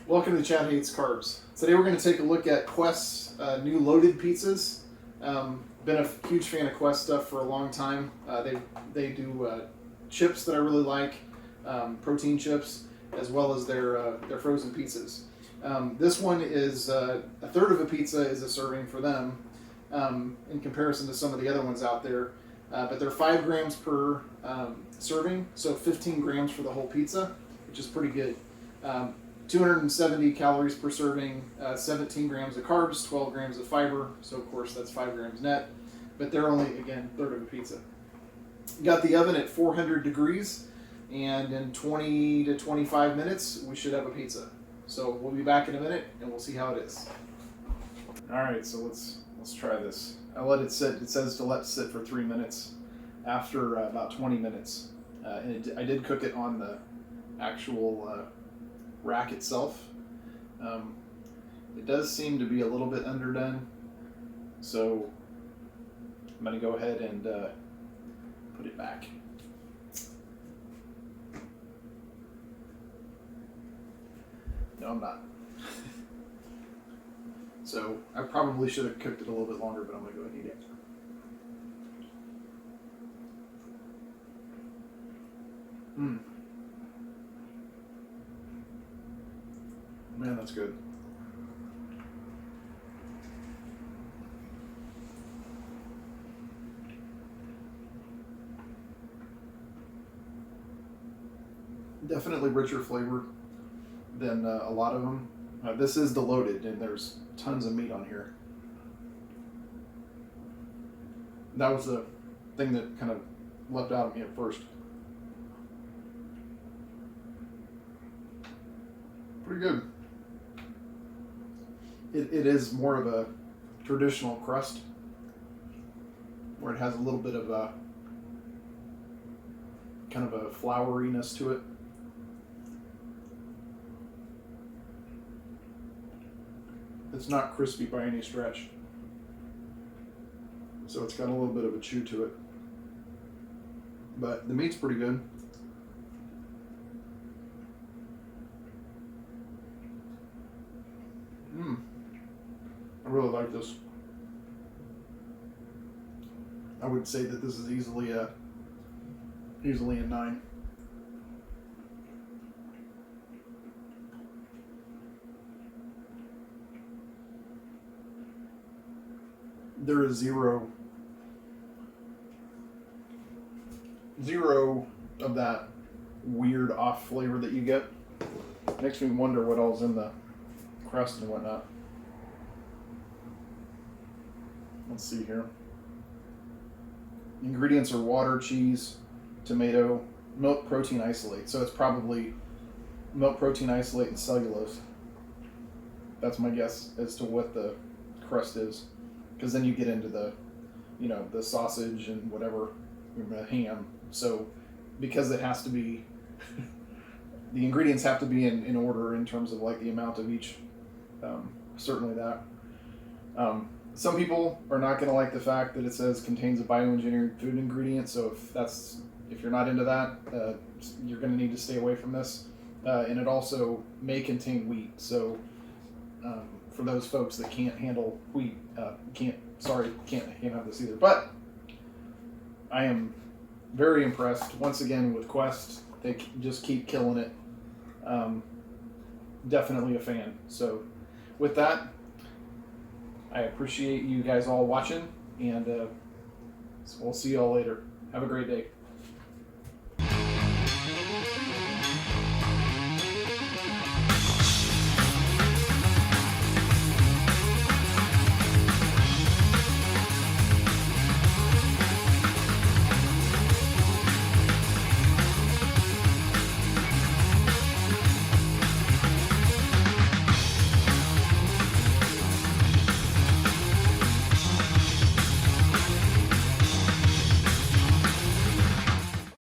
Welcome to Chad Hates Carbs. Today we're going to take a look at Quest's new loaded pizzas. Been a huge fan of Quest stuff for a long time. They do chips that I really like, protein chips, as well as their frozen pizzas. This one is a third of a pizza is a serving for them in comparison to some of the other ones out there. But they're 5 grams per serving, so 15 grams for the whole pizza, which is pretty good. 270 calories per serving, 17 grams of carbs, 12 grams of fiber, so of course that's 5 grams net, but they're only, again, third of a pizza. Got the oven at 400 degrees, and in 20 to 25 minutes we should have a pizza. So we'll be back in a minute and we'll see how it is. Alright, so let's try this. I let it sit. It says to let it sit for 3 minutes after about 20 minutes. I did cook it on the actual rack itself. It does seem to be a little bit underdone, so I'm going to go ahead and put it back. No, I'm not. So I probably should have cooked it a little bit longer, but I'm going to go ahead and eat it. Man, that's good. Definitely richer flavor than a lot of them. This is the loaded, and there's tons of meat on here. That was the thing that kind of leapt out at me at first. Pretty good. It is more of a traditional crust, where it has a little bit of a kind of a flouriness to it. It's not crispy by any stretch, so it's got a little bit of a chew to it, but the meat's pretty good. I really like this. I would say that this is easily a 9. There is zero of that weird off flavor that you get. Makes me wonder what all's in the crust and whatnot. Let's see here. Ingredients are water, cheese, tomato, milk protein isolate. So it's probably milk protein isolate and cellulose. That's my guess as to what the crust is. Because then you get into the, the sausage and whatever, the ham. So because it has to be, the ingredients have to be in order in terms of like the amount of each. Certainly that. Some people are not going to like the fact that it says contains a bioengineered food ingredient. So if you're not into that, you're going to need to stay away from this. And it also may contain wheat. So for those folks that can't handle wheat, can't have this either. But I am very impressed once again with Quest. They just keep killing it. Definitely a fan. So with that, I appreciate you guys all watching, and we'll see y'all later. Have a great day.